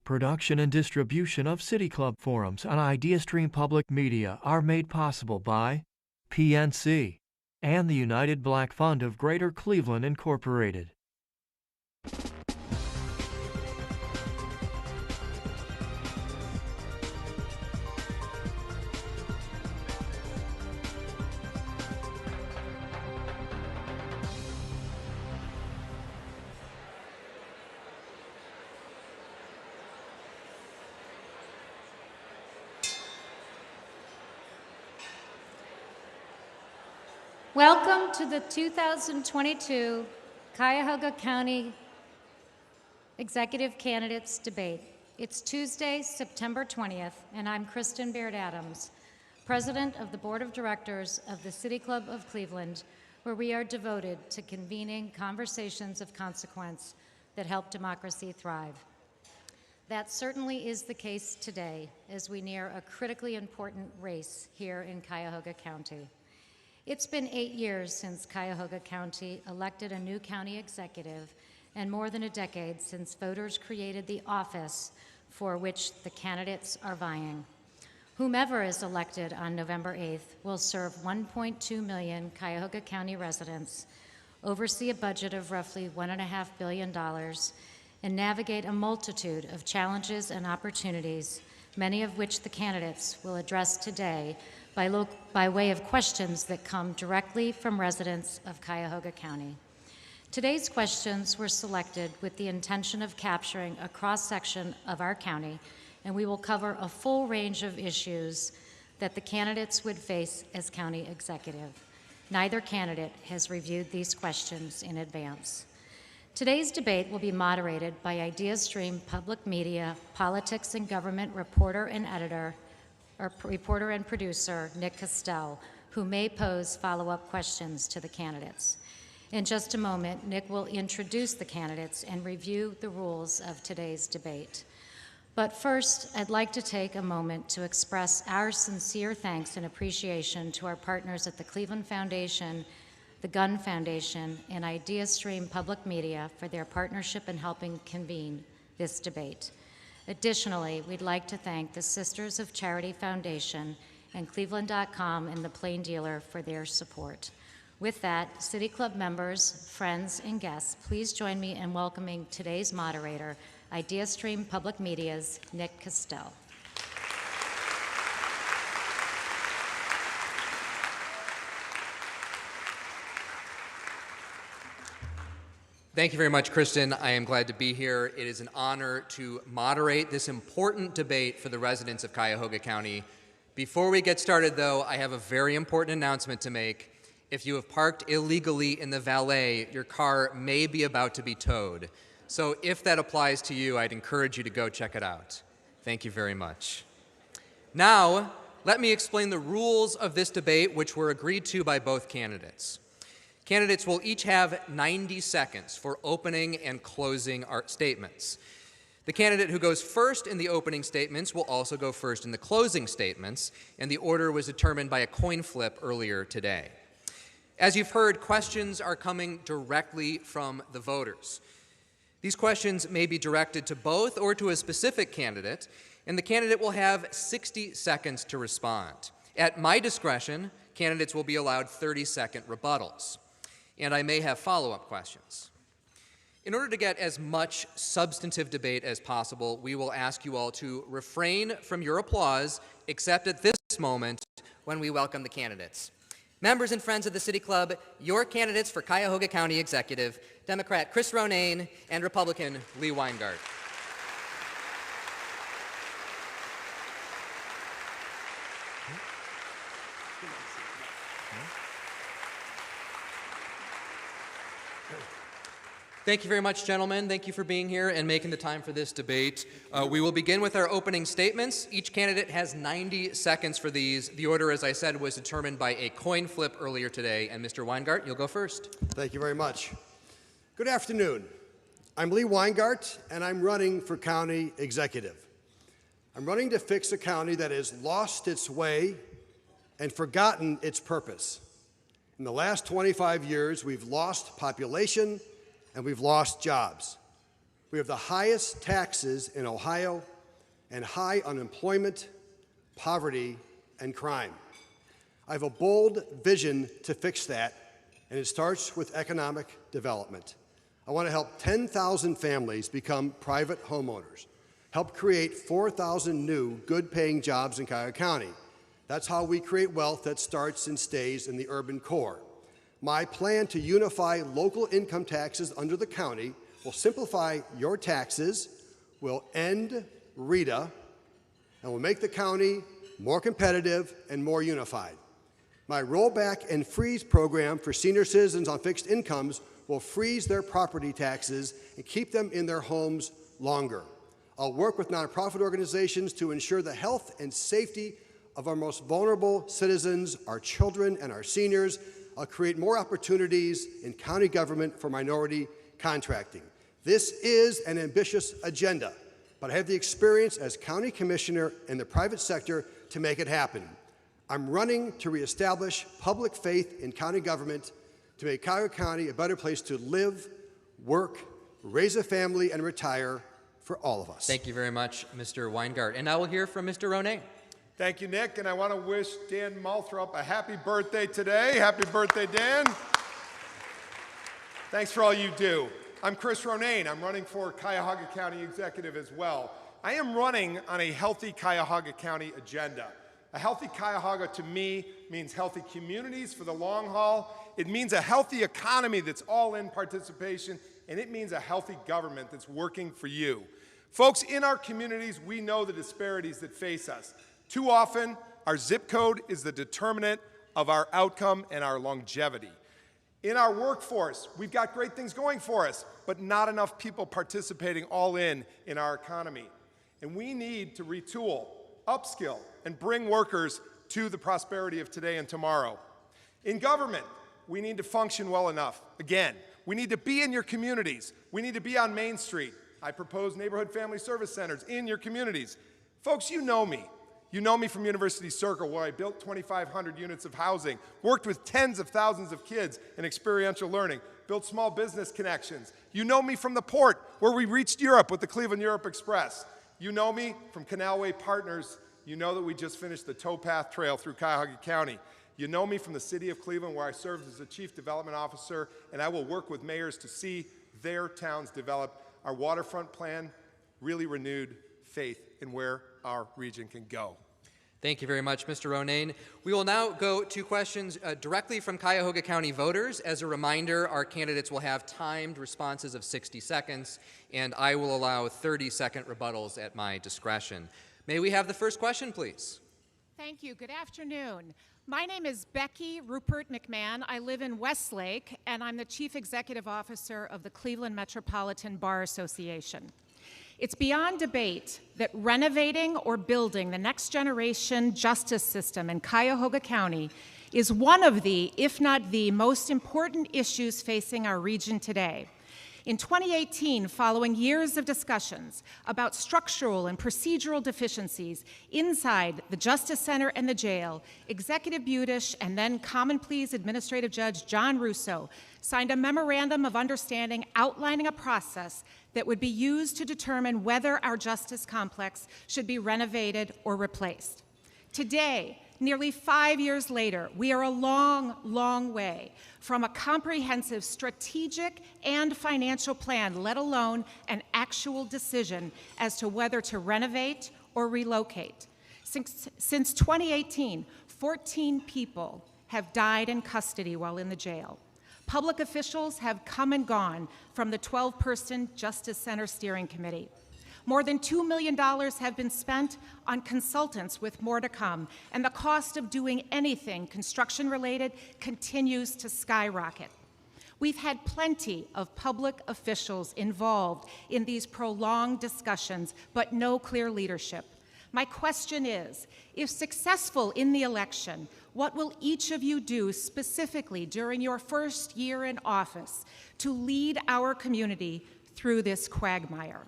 Production and distribution of City Club forums on IdeaStream Public Media are made possible by PNC and the United Black Fund of Greater Cleveland, Incorporated. Welcome to the 2022 Cuyahoga County Executive Candidates Debate. It's Tuesday, September 20th, and I'm Kristen Baird-Adams, President of the Board of Directors of the City Club of Cleveland, where we are devoted to convening conversations of consequence that help democracy thrive. That certainly is the case today as we near a critically important race here in Cuyahoga County. It's been 8 years since Cuyahoga County elected a new county executive and more than a decade since voters created the office for which the candidates are vying. Whomever is elected on November 8th will serve 1.2 million Cuyahoga County residents, oversee a budget of roughly $1.5 billion, and navigate a multitude of challenges and opportunities, many of which the candidates will address today by way of questions that come directly from residents of Cuyahoga County. Today's questions were selected with the intention of capturing a cross-section of our county, and we will cover a full range of issues that the candidates would face as county executive. Neither candidate has reviewed these questions in advance. Today's debate will be moderated by IdeaStream Public Media, Politics and Government reporter and producer, Nick Costell, who may pose follow-up questions to the candidates. In just a moment, Nick will introduce the candidates and review the rules of today's debate. But first, I'd like to take a moment to express our sincere thanks and appreciation to our partners at the Cleveland Foundation, the Gunn Foundation, and IdeaStream Public Media for their partnership in helping convene this debate. Additionally, we'd like to thank the Sisters of Charity Foundation and Cleveland.com and the Plain Dealer for their support. With that, City Club members, friends, and guests, please join me in welcoming today's moderator, IdeaStream Public Media's Nick Costell. Thank you very much, Kristen. I am glad to be here. It is an honor to moderate this important debate for the residents of Cuyahoga County. Before we get started, though, I have a very important announcement to make. If you have parked illegally in the valet, your car may be about to be towed. So if that applies to you, I'd encourage you to go check it out. Thank you very much. Now, let me explain the rules of this debate, which were agreed to by both candidates. Candidates will each have 90 seconds for opening and closing statements. The candidate who goes first in the opening statements will also go first in the closing statements, and the order was determined by a coin flip earlier today. As you've heard, questions are coming directly from the voters. These questions may be directed to both or to a specific candidate, and the candidate will have 60 seconds to respond. At my discretion, candidates will be allowed 30-second rebuttals. And I may have follow-up questions. In order to get as much substantive debate as possible, we will ask you all to refrain from your applause, except at this moment when we welcome the candidates. Members and friends of the City Club, your candidates for Cuyahoga County Executive, Democrat Chris Ronayne and Republican Lee Weingart. Thank you very much, gentlemen. Thank you for being here and making the time for this debate. We will begin with our opening statements. Each candidate has 90 seconds for these. The order, as I said, was determined by a coin flip earlier today. And Mr. Weingart, you'll go first. Thank you very much. Good afternoon. I'm Lee Weingart, and I'm running for county executive. I'm running to fix a county that has lost its way and forgotten its purpose. In the last 25 years, we've lost population, and we've lost jobs. We have the highest taxes in Ohio and high unemployment, poverty, and crime. I have a bold vision to fix that, and it starts with economic development. I want to help 10,000 families become private homeowners, help create 4,000 new good-paying jobs in Cuyahoga County. That's how we create wealth that starts and stays in the urban core. My plan to unify local income taxes under the county will simplify your taxes, will end RETA, and will make the county more competitive and more unified. My rollback and freeze program for senior citizens on fixed incomes will freeze their property taxes and keep them in their homes longer. I'll work with nonprofit organizations to ensure the health and safety of our most vulnerable citizens, our children and our seniors. I'll create more opportunities in county government for minority contracting. This is an ambitious agenda, but I have the experience as county commissioner in the private sector to make it happen. I'm running to reestablish public faith in county government to make Cuyahoga County a better place to live, work, raise a family, and retire for all of us. Thank you very much, Mr. Weingart. And now we'll hear from Mr. Ronayne. Thank you, Nick, and I want to wish Dan Malthrop a happy birthday today. Happy birthday, Dan. Thanks for all you do. I'm Chris Ronayne. I'm running for Cuyahoga County Executive as well. I am running on a healthy Cuyahoga County agenda. A healthy Cuyahoga to me means healthy communities for the long haul. It means a healthy economy that's all in participation, and it means a healthy government that's working for you. Folks, in our communities, we know the disparities that face us. Too often, our zip code is the determinant of our outcome and our longevity. In our workforce, we've got great things going for us, but not enough people participating all in our economy. And we need to retool, upskill, and bring workers to the prosperity of today and tomorrow. In government, we need to function well enough. Again, we need to be in your communities. We need to be on Main Street. I propose neighborhood family service centers in your communities. Folks, you know me. You know me from University Circle, where I built 2,500 units of housing, worked with tens of thousands of kids in experiential learning, built small business connections. You know me from the port, where we reached Europe with the Cleveland Europe Express. You know me from Canalway Partners. You know that we just finished the towpath trail through Cuyahoga County. You know me from the city of Cleveland, where I served as the Chief Development Officer, and I will work with mayors to see their towns develop. Our waterfront plan really renewed faith in where our region can go. Thank you very much, Mr. Ronayne. We will now go to questions directly from Cuyahoga County voters. As a reminder, our candidates will have timed responses of 60 seconds, and I will allow 30-second rebuttals at my discretion. May we have the first question, please? Thank you. Good afternoon. My name is Becky Rupert McMahon. I live in Westlake, and I'm the Chief Executive Officer of the Cleveland Metropolitan Bar Association. It's beyond debate that renovating or building the next generation justice system in Cuyahoga County is one of the, if not the, most important issues facing our region today. In 2018, following years of discussions about structural and procedural deficiencies inside the Justice Center and the jail, Executive Budish and then Common Pleas Administrative Judge John Russo signed a memorandum of understanding outlining a process that would be used to determine whether our justice complex should be renovated or replaced. Today, nearly 5 years later, we are a long, long way from a comprehensive strategic and financial plan, let alone an actual decision as to whether to renovate or relocate. Since 2018, 14 people have died in custody while in the jail. Public officials have come and gone from the 12-person Justice Center Steering Committee. More than $2 million have been spent on consultants, with more to come, and the cost of doing anything construction-related continues to skyrocket. We've had plenty of public officials involved in these prolonged discussions, but no clear leadership. My question is, if successful in the election, what will each of you do specifically during your first year in office to lead our community through this quagmire?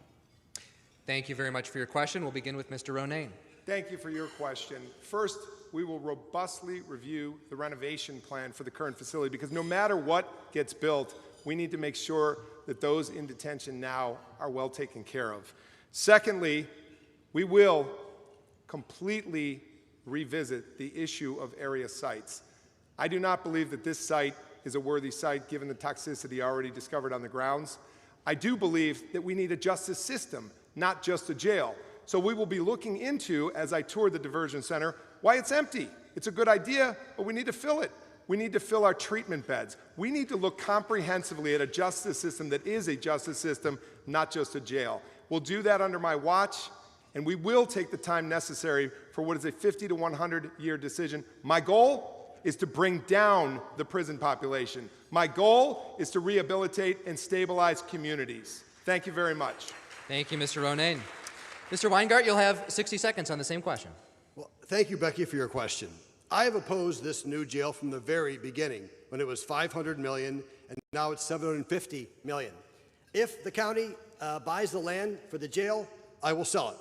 Thank you very much for your question. We'll begin with Mr. Ronayne. Thank you for your question. First, we will robustly review the renovation plan for the current facility, because no matter what gets built, we need to make sure that those in detention now are well taken care of. Secondly, we will completely revisit the issue of area sites. I do not believe that this site is a worthy site given the toxicity already discovered on the grounds. I do believe that we need a justice system, not just a jail. So we will be looking into, as I tour the diversion center, why it's empty. It's a good idea, but we need to fill it. We need to fill our treatment beds. We need to look comprehensively at a justice system that is a justice system, not just a jail. We'll do that under my watch, and we will take the time necessary for what is a 50 to 100-year decision. My goal is to bring down the prison population. My goal is to rehabilitate and stabilize communities. Thank you very much. Thank you, Mr. Ronayne. Mr. Weingart, you'll have 60 seconds on the same question. Well, thank you, Becky, for your question. I have opposed this new jail from the very beginning, when it was $500 million, and now it's $750 million. If the county buys the land for the jail, I will sell it.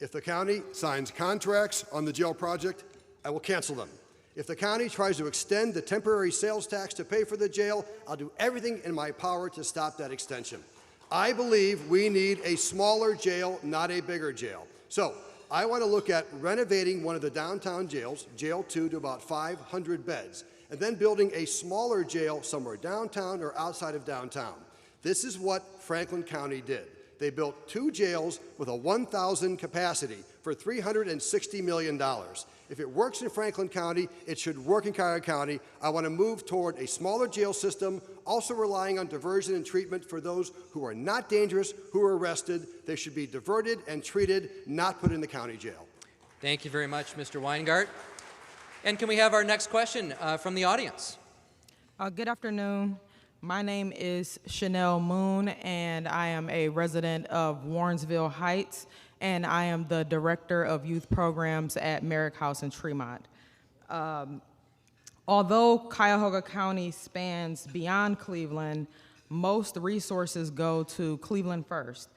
If the county signs contracts on the jail project, I will cancel them. If the county tries to extend the temporary sales tax to pay for the jail, I'll do everything in my power to stop that extension. I believe we need a smaller jail, not a bigger jail. So I want to look at renovating one of the downtown jails, Jail 2, to about 500 beds, and then building a smaller jail somewhere downtown or outside of downtown. This is what Franklin County did. They built 2 jails with a 1,000 capacity for $360 million. If it works in Franklin County, it should work in Cuyahoga County. I want to move toward a smaller jail system, also relying on diversion and treatment for those who are not dangerous, who are arrested. They should be diverted and treated, not put in the county jail. Thank you very much, Mr. Weingart. And can we have our next question from the audience? Good afternoon. My name is Chanel Moon, and I am a resident of Warrensville Heights, and I am the Director of Youth Programs at Merrick House in Tremont. Although Cuyahoga County spans beyond Cleveland, most resources go to Cleveland first.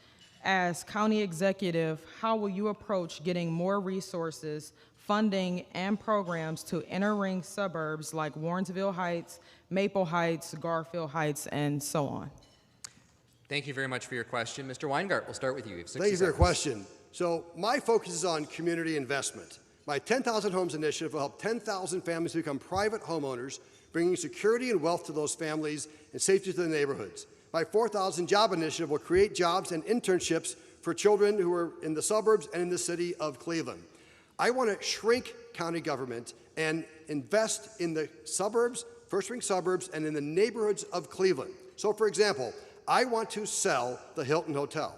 As county executive, how will you approach getting more resources, funding, and programs to inner-ring suburbs like Warrensville Heights, Maple Heights, Garfield Heights, and so on? Thank you very much for your question. Mr. Weingart, we'll start with you. You have 60 Thank you for your seconds. question. So my focus is on community investment. My 10,000 Homes initiative will help 10,000 families become private homeowners, bringing security and wealth to those families and safety to the neighborhoods. My 4,000 Job initiative will create jobs and internships for children who are in the suburbs and in the city of Cleveland. I want to shrink county government and invest in the suburbs, first-ring suburbs, and in the neighborhoods of Cleveland. So, for example, I want to sell the Hilton Hotel,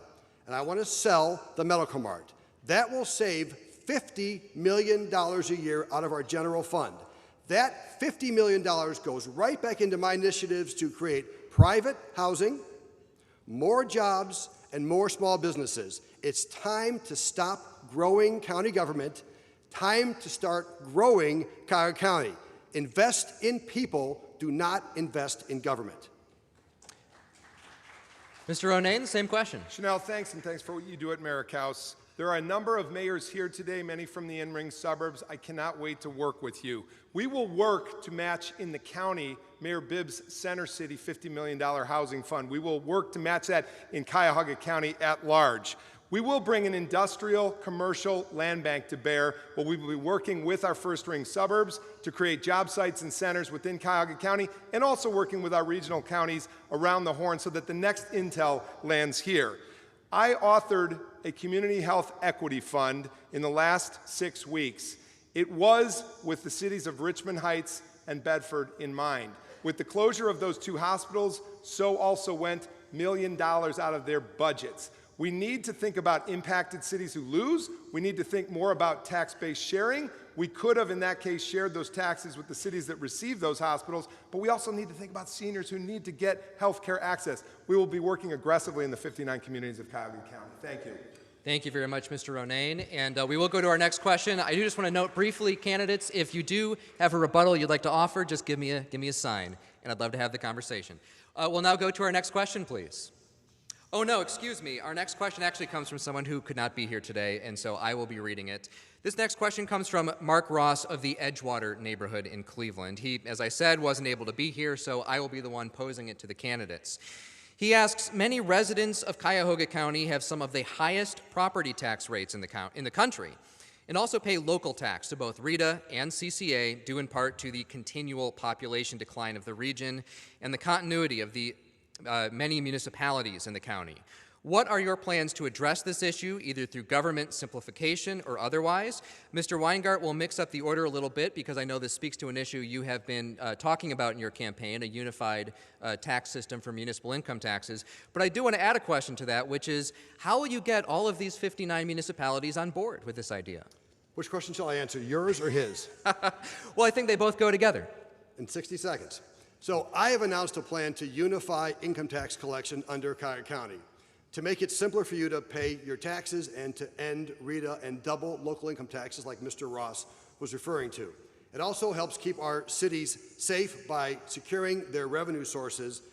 and I want to sell the Medical Mart. That will save $50 million a year out of our general fund. That $50 million goes right back into my initiatives to create private housing, more jobs, and more small businesses. It's time to stop growing county government, time to start growing Cuyahoga County. Invest in people, do not invest in government. Mr. Ronayne, the same question. Chanel, thanks, and thanks for what you do at Merrick House. There are a number of mayors here today, many from the in-ring suburbs. I cannot wait to work with you. We will work to match in the county Mayor Bibb's Center City $50 million housing fund. We will work to match that in Cuyahoga County at large. We will bring an industrial, commercial land bank to bear, where we will be working with our first-ring suburbs to create job sites and centers within Cuyahoga County, and also working with our regional counties around the Horn so that the next intel lands here. I authored a community health equity fund in the last 6 weeks. It was with the cities of Richmond Heights and Bedford in mind. With the closure of those 2 hospitals, so also went $1 million out of their budgets. We need to think about impacted cities who lose. We need to think more about tax-based sharing. We could have, in that case, shared those taxes with the cities that receive those hospitals, but we also need to think about seniors who need to get health care access. We will be working aggressively in the 59 communities of Cuyahoga County. Thank you. Thank you very much, Mr. Ronayne. And we will go to our next question. I do just want to note briefly, candidates, if you do have a rebuttal you'd like to offer, just give me a sign, and I'd love to have the conversation. We'll now go to our next question, please. Oh, no, excuse me. Our next question actually comes from someone who could not be here today, and so I will be reading it. This next question comes from Mark Ross of the Edgewater neighborhood in Cleveland. He, as I said, wasn't able to be here, so I will be the one posing it to the candidates. He asks, many residents of Cuyahoga County have some of the highest property tax rates in the country, and also pay local tax to both RETA and CCA, due in part to the continual population decline of the region and the continuity of the many municipalities in the county. What are your plans to address this issue, either through government simplification or otherwise? Mr. Weingart will mix up the order a little bit because I know this speaks to an issue you have been talking about in your campaign, a unified tax system for municipal income taxes. But I do want to add a question to that, which is, how will you get all of these 59 municipalities on board with this idea? Which question shall I answer, yours or his? Well, I think they both go together. In 60 seconds. So I have announced a plan to unify income tax collection under Cuyahoga County, to make it simpler for you to pay your taxes and to end RETA and double local income taxes like Mr. Ross was referring to. It also helps keep our cities safe by securing their revenue sources.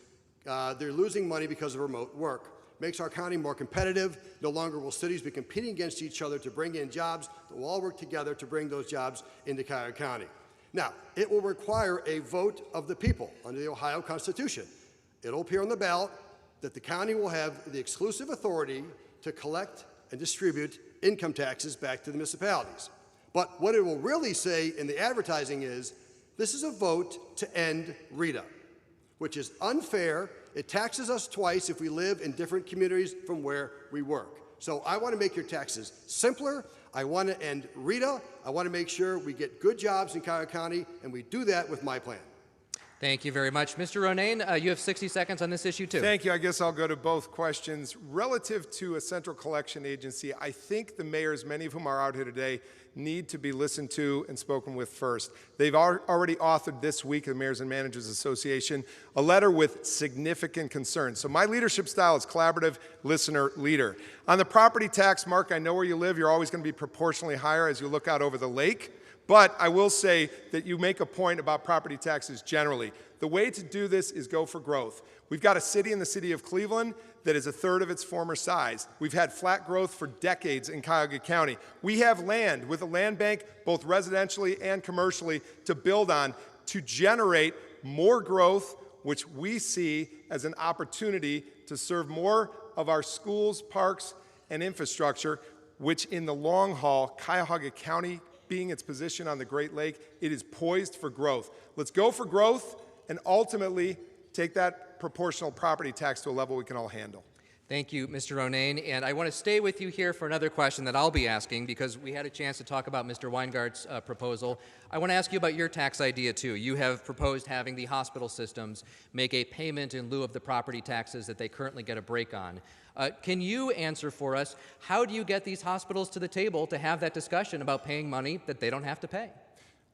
They're losing money because of remote work. Makes our county more competitive. No longer will cities be competing against each other to bring in jobs. We'll all work together to bring those jobs into Cuyahoga County. Now, it will require a vote of the people under the Ohio Constitution. It'll appear on the ballot that the county will have the exclusive authority to collect and distribute income taxes back to the municipalities. But what it will really say in the advertising is, this is a vote to end RETA, which is unfair. It taxes us twice if we live in different communities from where we work. So I want to make your taxes simpler. I want to end RETA. I want to make sure we get good jobs in Cuyahoga County, and we do that with my plan. Thank you very much. Mr. Ronayne, you have 60 seconds on this issue, too. Thank you. I guess I'll go to both questions. Relative to a central collection agency, I think the mayors, many of whom are out here today, need to be listened to and spoken with first. They've already authored this week, the Mayors and Managers Association, a letter with significant concerns. So my leadership style is collaborative, listener, leader. On the property tax, Mark, I know where you live. You're always going to be proportionally higher as you look out over the lake. But I will say that you make a point about property taxes generally. The way to do this is go for growth. We've got a city in the city of Cleveland that is a third of its former size. We've had flat growth for decades in Cuyahoga County. We have land with a land bank, both residentially and commercially, to build on to generate more growth, which we see as an opportunity to serve more of our schools, parks, and infrastructure, which in the long haul, Cuyahoga County, being its position on the Great Lake, it is poised for growth. Let's go for growth and ultimately take that proportional property tax to a level we can all handle. Thank you, Mr. Ronayne. And I want to stay with you here for another question that I'll be asking because we had a chance to talk about Mr. Weingart's proposal. I want to ask you about your tax idea, too. You have proposed having the hospital systems make a payment in lieu of the property taxes that they currently get a break on. Can you answer for us, how do you get these hospitals to the table to have that discussion about paying money that they don't have to pay?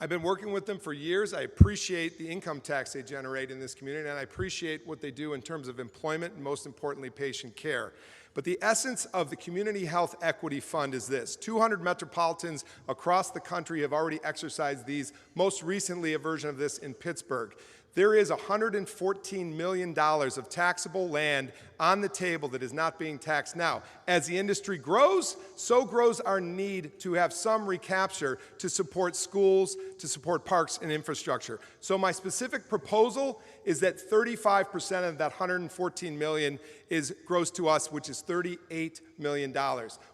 I've been working with them for years. I appreciate the income tax they generate in this community, and I appreciate what they do in terms of employment and, most importantly, patient care. But the essence of the Community Health Equity Fund is this. 200 metropolitans across the country have already exercised these, most recently a version of this in Pittsburgh. There is $114 million of taxable land on the table that is not being taxed now. As the industry grows, so grows our need to have some recapture to support schools, to support parks and infrastructure. So my specific proposal is that 35% of that $114 million grows to us, which is $38 million.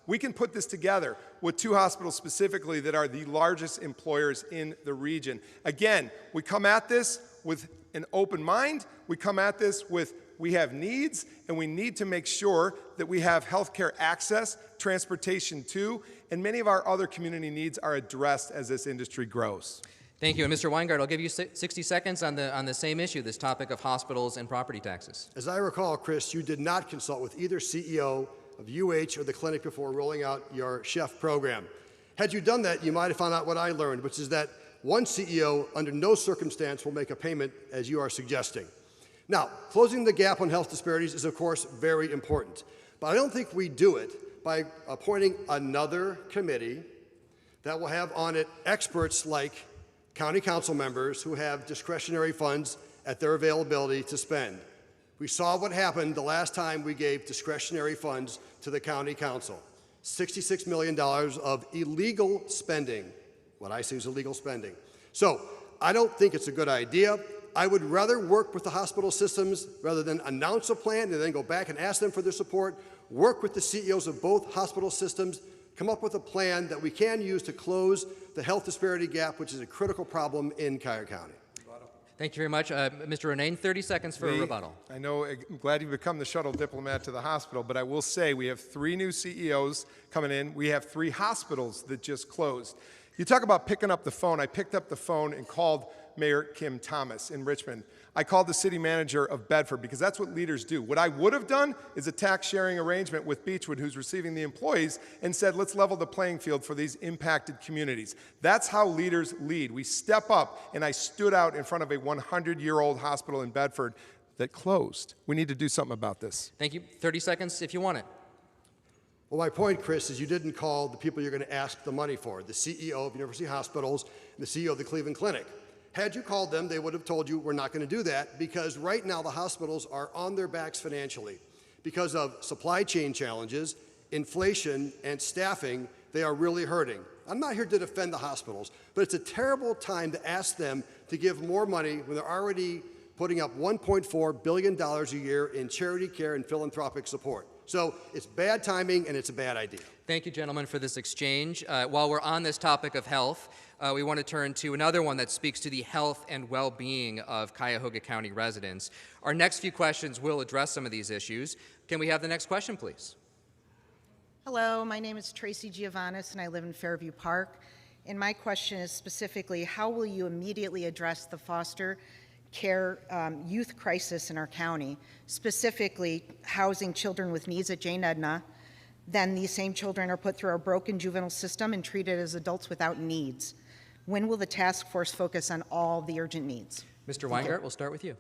We can put this together with two hospitals specifically that are the largest employers in the region. Again, we come at this with an open mind. We come at this with we have needs, and we need to make sure that we have healthcare access, transportation too, and many of our other community needs are addressed as this industry grows. Thank you. And Mr. Weingart, I'll give you 60 seconds on the same issue, this topic of hospitals and property taxes. As I recall, Chris, you did not consult with either CEO of UH or the clinic before rolling out your chef program. Had you done that, you might have found out what I learned, which is that one CEO under no circumstance will make a payment as you are suggesting. Now, closing the gap on health disparities is, of course, very important. But I don't think we do it by appointing another committee that will have on it experts like county council members who have discretionary funds at their availability to spend. We saw what happened the last time we gave discretionary funds to the county council. $66 million of illegal spending. What I see is illegal spending. So I don't think it's a good idea. I would rather work with the hospital systems rather than announce a plan and then go back and ask them for their support, work with the CEOs of both hospital systems, come up with a plan that we can use to close the health disparity gap, which is a critical problem in Cuyahoga County. Thank you very much. Mr. Ronayne, 30 seconds for a rebuttal. I know, I'm glad you've become the shuttle diplomat to the hospital, but I will say we have 3 new CEOs coming in. We have 3 hospitals that just closed. You talk about picking up the phone. I picked up the phone and called Mayor Kim Thomas in Richmond. I called the city manager of Bedford because that's what leaders do. What I would have done is a tax sharing arrangement with Beechwood, who's receiving the employees, and said, let's level the playing field for these impacted communities. That's how leaders lead. We step up, and I stood out in front of a 100-year-old hospital in Bedford that closed. We need to do something about this. Thank you. 30 seconds if you want it. Well, my point, Chris, is you didn't call the people you're going to ask the money for, the CEO of University Hospitals and the CEO of the Cleveland Clinic. Had you called them, they would have told you we're not going to do that because right now the hospitals are on their backs financially. Because of supply chain challenges, inflation, and staffing, they are really hurting. I'm not here to defend the hospitals, but it's a terrible time to ask them to give more money when they're already putting up $1.4 billion a year in charity care and philanthropic support. So it's bad timing and it's a bad idea. Thank you, gentlemen, for this exchange. While we're on this topic of health, we want to turn to another one that speaks to the health and well-being of Cuyahoga County residents. Our next few questions will address some of these issues. Can we have the next question, please? Hello, my name is Tracy Giovannis, and I live in Fairview Park. And my question is specifically, how will you immediately address the foster care youth crisis in our county, specifically housing children with needs at Jane Edna? Then these same children are put through our broken juvenile system and treated as adults without needs. When will the task force focus on all the urgent needs? Mr. Weingart, we'll start with you.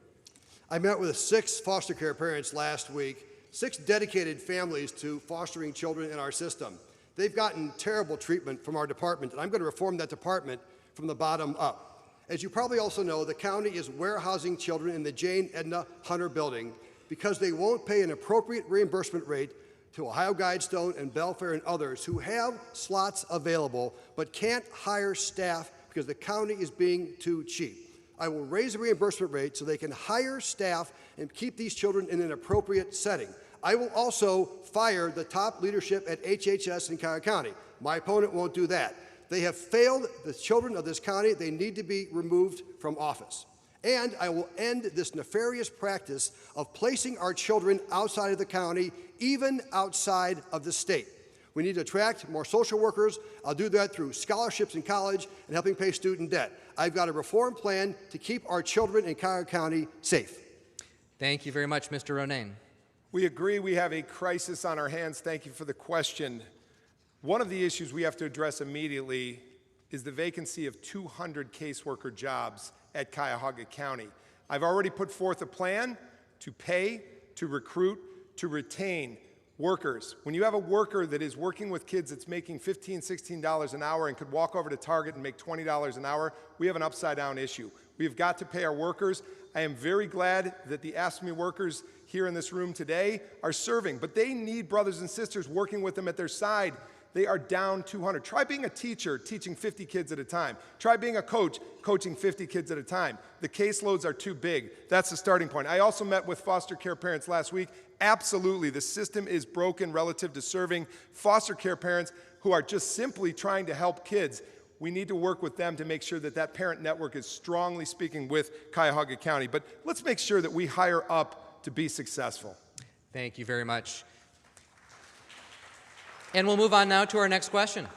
I met with 6 foster care parents last week, 6 dedicated families to fostering children in our system. They've gotten terrible treatment from our department, and I'm going to reform that department from the bottom up. As you probably also know, the county is warehousing children in the Jane Edna Hunter building because they won't pay an appropriate reimbursement rate to Ohio Guidestone and Belfair and others who have slots available but can't hire staff because the county is being too cheap. I will raise the reimbursement rate so they can hire staff and keep these children in an appropriate setting. I will also fire the top leadership at HHS in Cuyahoga County. My opponent won't do that. They have failed the children of this county. They need to be removed from office. And I will end this nefarious practice of placing our children outside of the county, even outside of the state. We need to attract more social workers. I'll do that through scholarships in college and helping pay student debt. I've got a reform plan to keep our children in Cuyahoga County safe. Thank you very much, Mr. Ronayne. We agree we have a crisis on our hands. Thank you for the question. One of the issues we have to address immediately is the vacancy of 200 caseworker jobs at Cuyahoga County. I've already put forth a plan to pay, to recruit, to retain workers. When you have a worker that is working with kids that's making $15, $16 an hour and could walk over to Target and make $20 an hour, we have an upside-down issue. We've got to pay our workers. I am very glad that the AFSCME workers here in this room today are serving, but they need brothers and sisters working with them at their side. They are down 200. Try being a teacher, teaching 50 kids at a time. Try being a coach, coaching 50 kids at a time. The caseloads are too big. That's the starting point. I also met with foster care parents last week. Absolutely, the system is broken relative to serving foster care parents who are just simply trying to help kids. We need to work with them to make sure that that parent network is strongly speaking with Cuyahoga County. But let's make sure that we hire up to be successful. Thank you very much. And we'll move on now to our next question.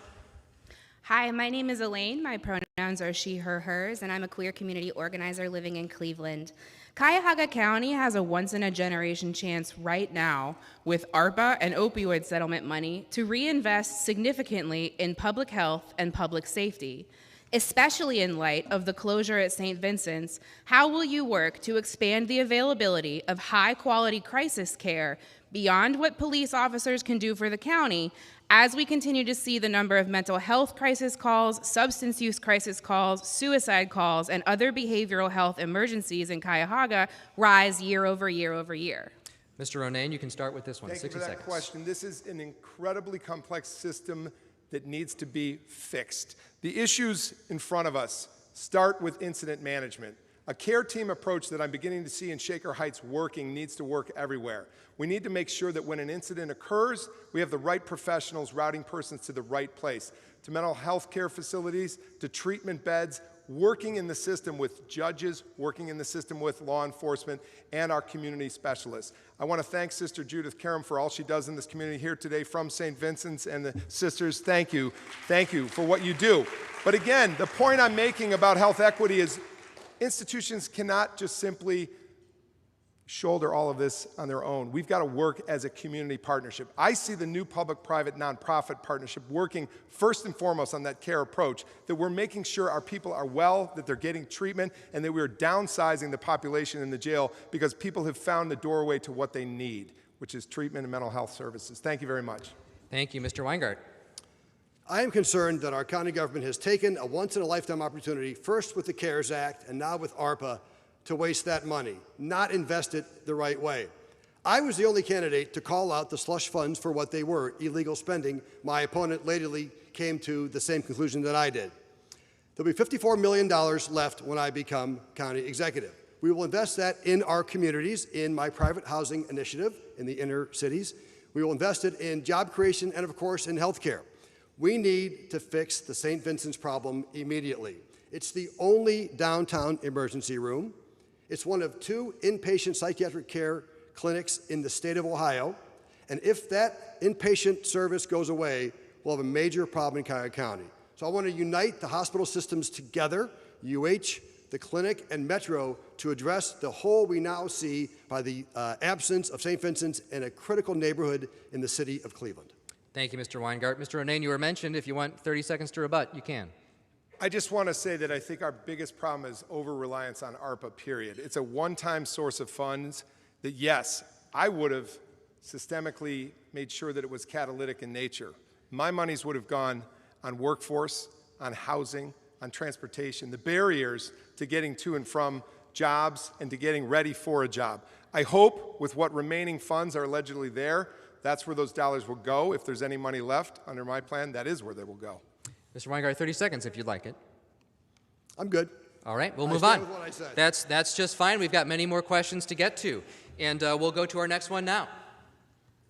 Hi, my name is Elaine. My pronouns are she, her, hers, and I'm a queer community organizer living in Cleveland. Cuyahoga County has a once-in-a-generation chance right now with ARPA and opioid settlement money to reinvest significantly in public health and public safety. Especially in light of the closure at St. Vincent's, how will you work to expand the availability of high-quality crisis care beyond what police officers can do for the county as we continue to see the number of mental health crisis calls, substance use crisis calls, suicide calls, and other behavioral health emergencies in Cuyahoga rise year over year over year? Mr. Ronayne, you can start with this one. Thank you for that question. This is an incredibly complex system that needs to be fixed. The issues in front of us start with incident management. A care team approach that I'm beginning to see in Shaker Heights working needs to work everywhere. We need to make sure that when an incident occurs, we have the right professionals routing persons to the right place, to mental health care facilities, to treatment beds, working in the system with judges, working in the system with law enforcement, and our community specialists. I want to thank Sister Judith Karam for all she does in this community here today from St. Vincent's, and the sisters, thank you for what you do. But again, the point I'm making about health equity is institutions cannot just simply shoulder all of this on their own. We've got to work as a community partnership. I see the new public-private nonprofit partnership working first and foremost on that care approach, that we're making sure our people are well, that they're getting treatment, and that we're downsizing the population in the jail because people have found the doorway to what they need, which is treatment and mental health services. Thank you very much. Thank you, Mr. Weingart. I am concerned that our county government has taken a once-in-a-lifetime opportunity, first with the CARES Act and now with ARPA, to waste that money, not invest it the right way. I was the only candidate to call out the slush funds for what they were, illegal spending. My opponent lately came to the same conclusion that I did. There'll be $54 million left when I become county executive. We will invest that in our communities, in my private housing initiative in the inner cities. We will invest it in job creation and, of course, in health care. We need to fix the St. Vincent's problem immediately. It's the only downtown emergency room. It's one of 2 inpatient psychiatric care clinics in the state of Ohio. And if that inpatient service goes away, we'll have a major problem in Cuyahoga County. So I want to unite the hospital systems together, UH, the clinic, and Metro, to address the hole we now see by the absence of St. Vincent's in a critical neighborhood in the city of Cleveland. Thank you, Mr. Weingart. Mr. Ronayne, you were mentioned. If you want 30 seconds to rebut, you can. I just want to say that I think our biggest problem is over-reliance on ARPA, period. It's a one-time source of funds that, yes, I would have systemically made sure that it was catalytic in nature. My monies would have gone on workforce, on housing, on transportation, the barriers to getting to and from jobs and to getting ready for a job. I hope with what remaining funds are allegedly there, that's where those dollars will go. If there's any money left under my plan, that is where they will go. Mr. Weingart, 30 seconds if you'd like it. I'm good. All right, we'll move stand on. with what I said. That's just fine. We've got many more questions to get to. And we'll go to our next one now.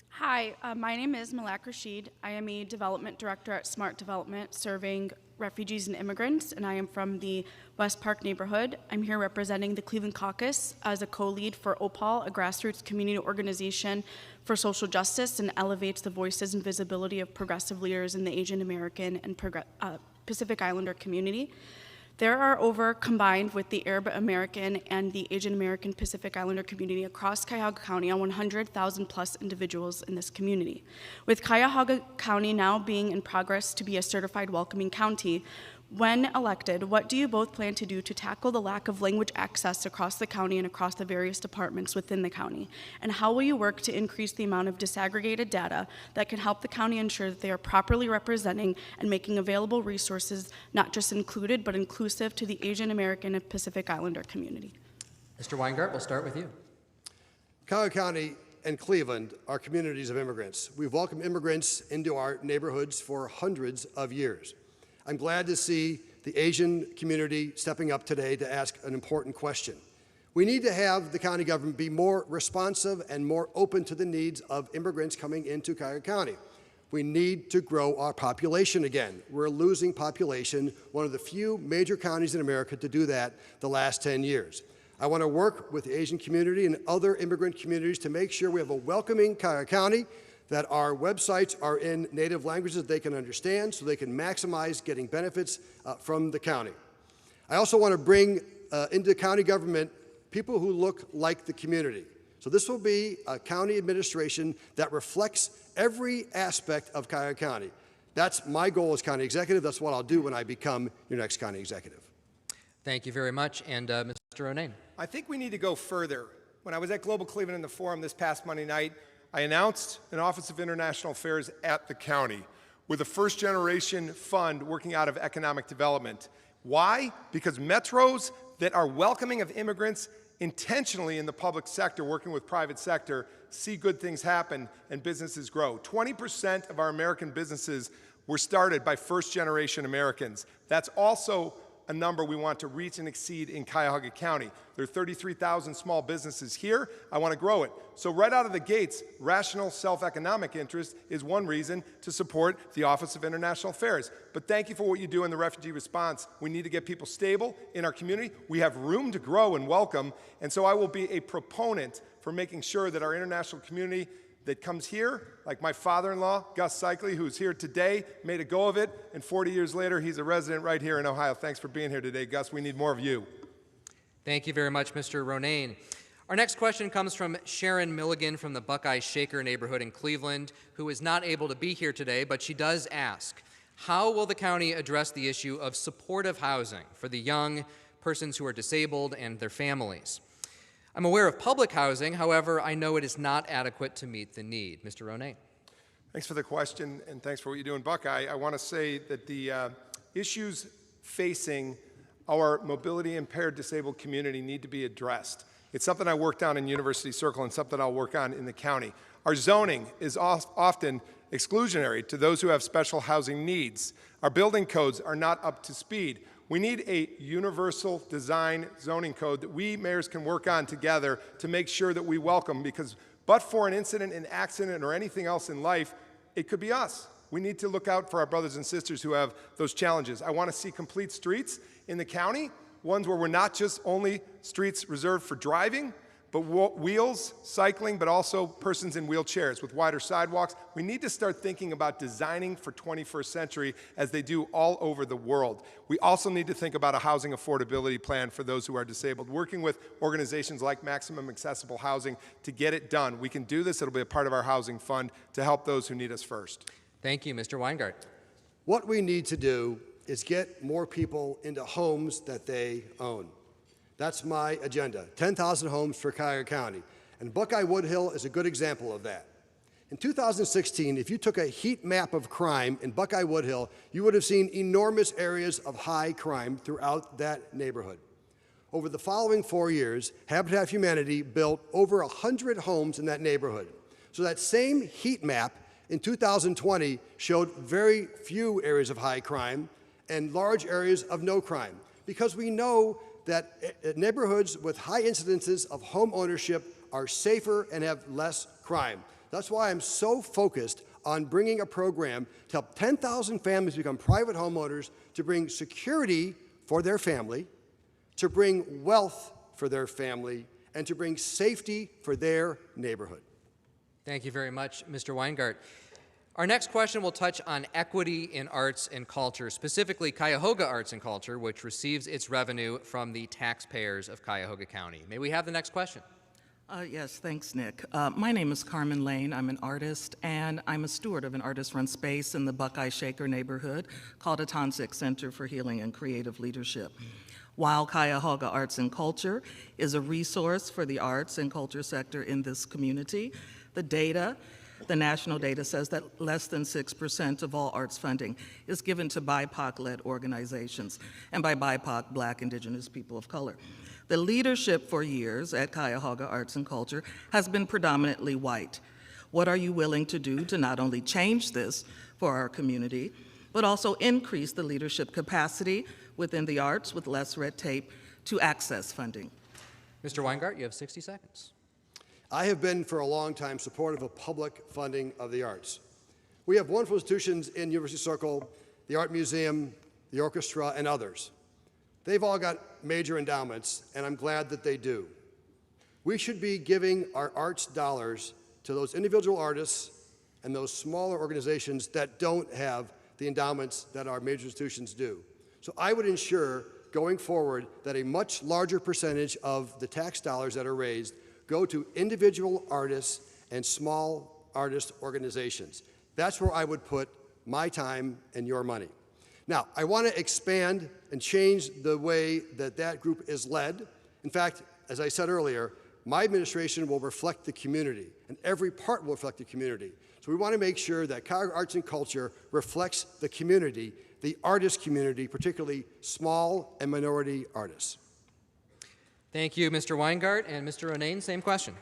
Hi, my name is Malak Rashid. I am a development director at Smart Development, serving refugees and immigrants, and I am from the West Park neighborhood. I'm here representing the Cleveland Caucus as a co-lead for OPAL, a grassroots community organization for social justice, and elevates the voices and visibility of progressive leaders in the Asian American and Pacific Islander community. There are over, combined with the Arab American and the Asian American Pacific Islander community across Cuyahoga County, on 100,000 plus individuals in this community. With Cuyahoga County now being in progress to be a certified welcoming county, when elected, what do you both plan to do to tackle the lack of language access across the county and across the various departments within the county? And how will you work to increase the amount of disaggregated data that can help the county ensure that they are properly representing and making available resources not just included but inclusive to the Asian American and Pacific Islander community? Mr. Weingart, we'll start with you. Cuyahoga County and Cleveland are communities of immigrants. We've welcomed immigrants into our neighborhoods for hundreds of years. I'm glad to see the Asian community stepping up today to ask an important question. We need to have the county government be more responsive and more open to the needs of immigrants coming into Cuyahoga County. We need to grow our population again. We're losing population, one of the few major counties in America to do that the last 10 years. I want to work with the Asian community and other immigrant communities to make sure we have a welcoming Cuyahoga County, that our websites are in native languages that they can understand so they can maximize getting benefits from the county. I also want to bring into county government people who look like the community. So this will be a county administration that reflects every aspect of Cuyahoga County. That's my goal as county executive. That's what I'll do when I become your next county executive. Thank you very much. And Mr. Ronayne. I think we need to go further. When I was at Global Cleveland in the Forum this past Monday night, I announced an Office of International Affairs at the county with a first-generation fund working out of economic development. Why? Because metros that are welcoming of immigrants intentionally in the public sector, working with private sector, see good things happen and businesses grow. 20% of our American businesses were started by first-generation Americans. That's also a number we want to reach and exceed in Cuyahoga County. There are 33,000 small businesses here. I want to grow it. So right out of the gates, rational self-economic interest is one reason to support the Office of International Affairs. But thank you for what you do in the refugee response. We need to get people stable in our community. We have room to grow and welcome, and so I will be a proponent for making sure that our international community that comes here, like my father-in-law, Gus Cycley, who's here today, made a go of it, and 40 years later, he's a resident right here in Ohio. Thanks for being here today, Gus. We need more of you. Thank you very much, Mr. Ronayne. Our next question comes from Sharon Milligan from the Buckeye Shaker neighborhood in Cleveland, who is not able to be here today, but she does ask, how will the county address the issue of supportive housing for the young, persons who are disabled, and their families? I'm aware of public housing, however, I know it is not adequate to meet the need. Mr. Ronayne. Thanks for the question, and thanks for what you do in Buckeye. I want to say that the issues facing our mobility impaired disabled community need to be addressed. It's something I worked on in University Circle and something I'll work on in the county. Our zoning is often exclusionary to those who have special housing needs. Our building codes are not up to speed. We need a universal design zoning code that we mayors can work on together to make sure that we welcome, because but for an incident, an accident, or anything else in life, it could be us. We need to look out for our brothers and sisters who have those challenges. I want to see complete streets in the county, ones where we're not just only streets reserved for driving, but wheels, cycling, but also persons in wheelchairs with wider sidewalks. We need to start thinking about designing for 21st century as they do all over the world. We also need to think about a housing affordability plan for those who are disabled, working with organizations like Maximum Accessible Housing to get it done. We can do this. It'll be a part of our housing fund to help those who need us first. Thank you, Mr. Weingart. What we need to do is get more people into homes that they own. That's my agenda, 10,000 homes for Cuyahoga County. And Buckeye Woodhill is a good example of that. In 2016, if you took a heat map of crime in Buckeye Woodhill, you would have seen enormous areas of high crime throughout that neighborhood. Over the following 4 years, Habitat for Humanity built over 100 homes in that neighborhood. So that same heat map in 2020 showed very few areas of high crime and large areas of no crime, because we know that neighborhoods with high incidences of home ownership are safer and have less crime. That's why I'm so focused on bringing a program to help 10,000 families become private homeowners, to bring security for their family, to bring wealth for their family, and to bring safety for their neighborhood. Thank you very much, Mr. Weingart. Our next question will touch on equity in arts and culture, specifically Cuyahoga Arts and Culture, which receives its revenue from the taxpayers of Cuyahoga County. May we have the next question? Yes, thanks, Nick. My name is Carmen Lane. I'm an artist, and I'm a steward of an artist-run space in the Buckeye Shaker neighborhood called a Tonsick Center for Healing and Creative Leadership. While Cuyahoga Arts and Culture is a resource for the arts and culture sector in this community, the national data says that less than 6% of all arts funding is given to BIPOC-led organizations, and by BIPOC, Black, Indigenous, people of color. The leadership for years at Cuyahoga Arts and Culture has been predominantly white. What are you willing to do to not only change this for our community, but also increase the leadership capacity within the arts with less red tape to access funding? Mr. Weingart, you have 60 seconds. I have been for a long time supportive of public funding of the arts. We have wonderful institutions in University Circle, the Art Museum, the orchestra, and others. They've all got major endowments, and I'm glad that they do. We should be giving our arts dollars to those individual artists and those smaller organizations that don't have the endowments that our major institutions do. So I would ensure going forward that a much larger percentage of the tax dollars that are raised go to individual artists and small artist organizations. That's where I would put my time and your money. Now, I want to expand and change the way that that group is led. In fact, as I said earlier, my administration will reflect the community, and every part will reflect the community. So we want to make sure that Cuyahoga Arts and Culture reflects the community, the artist community, particularly small and minority artists. Thank you, Mr. Weingart. And Mr. Ronayne, same question.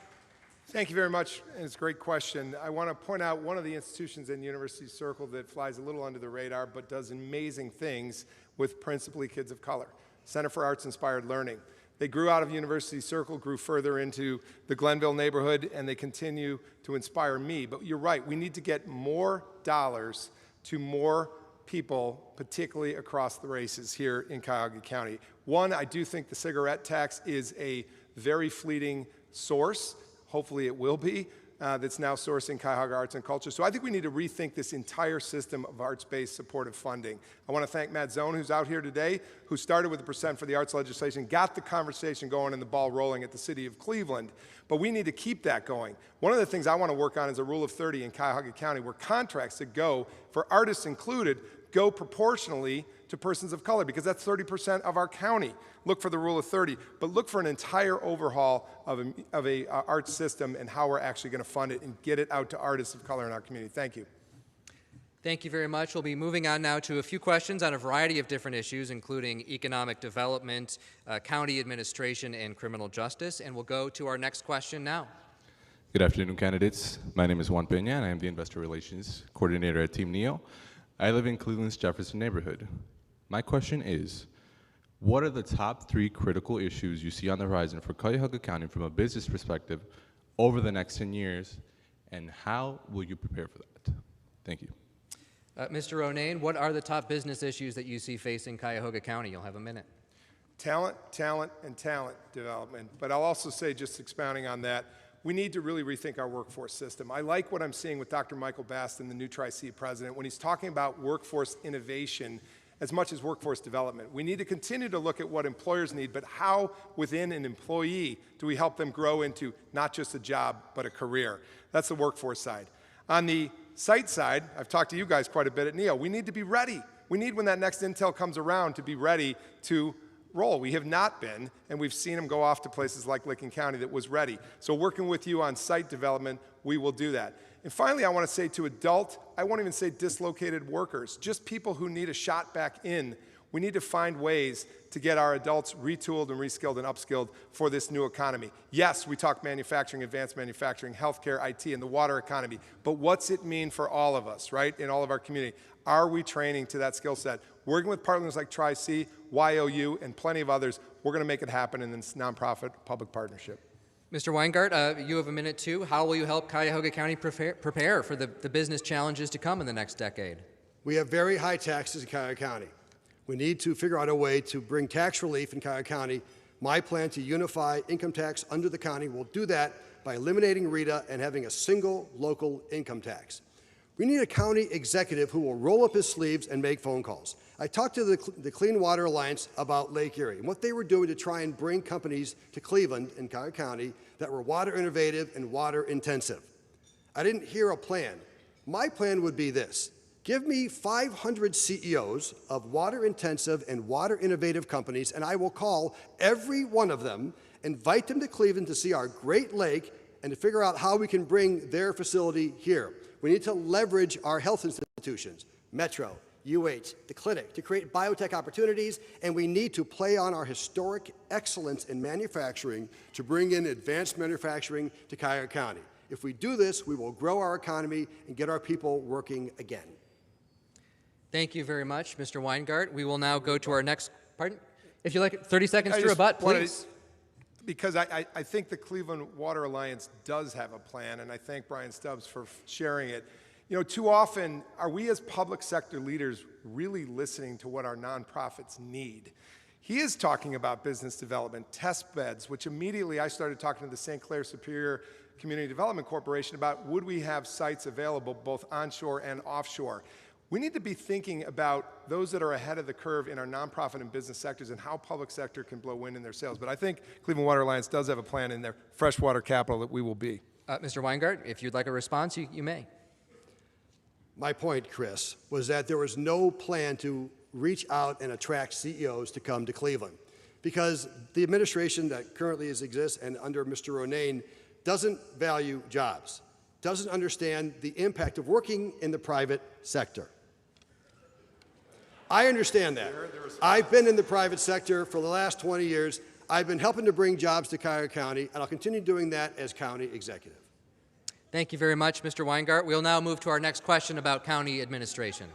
Thank you very much. It's a great question. I want to point out one of the institutions in University Circle that flies a little under the radar but does amazing things with principally kids of color, Center for Arts Inspired Learning. They grew out of University Circle, grew further into the Glenville neighborhood, and they continue to inspire me. But you're right, we need to get more dollars to more people, particularly across the races here in Cuyahoga County. One, I do think the cigarette tax is a very fleeting source. Hopefully it will be, that's now sourcing Cuyahoga arts and culture. So I think we need to rethink this entire system of arts-based supportive funding. I want to thank Matt Zone, who's out here today, who started with the percent for the arts legislation, got the conversation going and the ball rolling at the city of Cleveland. But we need to keep that going. One of the things I want to work on is a rule of 30 in Cuyahoga County where contracts that go, for artists included, go proportionally to persons of color, because that's 30% of our county. Look for the rule of 30, but look for an entire overhaul of a arts system and how we're actually going to fund it and get it out to artists of color in our community. Thank you. Thank you very much. We'll be moving on now to a few questions on a variety of different issues, including economic development, county administration, and criminal justice. And we'll go to our next question now. Good afternoon, candidates. My name is Juan Peña, and I am the Investor Relations Coordinator at Team NEO. I live in Cleveland's Jefferson neighborhood. My question is, what are the top 3 critical issues you see on the horizon for Cuyahoga County from a business perspective over the next 10 years, and how will you prepare for that? Thank you. Mr. Ronayne, what are the top business issues that you see facing Cuyahoga County? You'll have a minute. Talent, talent, and talent development. But I'll also say, just expounding on that, we need to really rethink our workforce system. I like what I'm seeing with Dr. Michael Baston, the new Tri-C president, when he's talking about workforce innovation as much as workforce development. We need to continue to look at what employers need, but how within an employee do we help them grow into not just a job, but a career? That's the workforce side. On the site side, I've talked to you guys quite a bit at NEO. We need to be ready. We need, when that next intel comes around, to be ready to roll. We have not been, and we've seen them go off to places like Licking County that was ready. So working with you on site development, we will do that. And finally, I want to say to I won't even say dislocated workers, just people who need a shot back in. We need to find ways to get our adults retooled and reskilled and upskilled for this new economy. Yes, we talk manufacturing, advanced manufacturing, healthcare, IT, and the water economy, but what's it mean for all of us, right, in all of our community? Are we training to that skill set? Working with partners like Tri-C, YOU, and plenty of others, we're going to make it happen in this nonprofit public partnership. Mr. Weingart, you have a minute too. How will you help Cuyahoga County prepare for the business challenges to come in the next decade? We have very high taxes in Cuyahoga County. We need to figure out a way to bring tax relief in Cuyahoga County. My plan to unify income tax under the county will do that by eliminating RETA and having a single local income tax. We need a county executive who will roll up his sleeves and make phone calls. I talked to the Clean Water Alliance about Lake Erie and what they were doing to try and bring companies to Cleveland and Cuyahoga County that were water innovative and water intensive. I didn't hear a plan. My plan would be this. Give me 500 CEOs of water intensive and water innovative companies, and I will call every one of them, invite them to Cleveland to see our great lake and to figure out how we can bring their facility here. We need to leverage our health institutions, Metro, UH, the clinic, to create biotech opportunities, and we need to play on our historic excellence in manufacturing to bring in advanced manufacturing to Cuyahoga County. If we do this, we will grow our economy and get our people working again. Thank you very much, Mr. Weingart. We will now go to our next, pardon? If you like 30 seconds to rebut, please. Because I think the Cleveland Water Alliance does have a plan, and I thank Brian Stubbs for sharing it. You know, too often, are we as public sector leaders really listening to what our nonprofits need? He is talking about business development, test beds, which immediately I started talking to the St. Clair Superior Community Development Corporation about would we have sites available both onshore and offshore. We need to be thinking about those that are ahead of the curve in our nonprofit and business sectors and how public sector can blow wind in their sails. But I think Cleveland Water Alliance does have a plan in their freshwater capital that we will be. Mr. Weingart, if you'd like a response, you may. My point, Chris, was that there was no plan to reach out and attract CEOs to come to Cleveland because the administration that currently exists and under Mr. Ronayne doesn't value jobs, doesn't understand the impact of working in the private sector. I understand that. I've been in the private sector for the last 20 years. I've been helping to bring jobs to Cuyahoga County, and I'll continue doing that as county executive. Thank you very much, Mr. Weingart. We'll now move to our next question about county administration.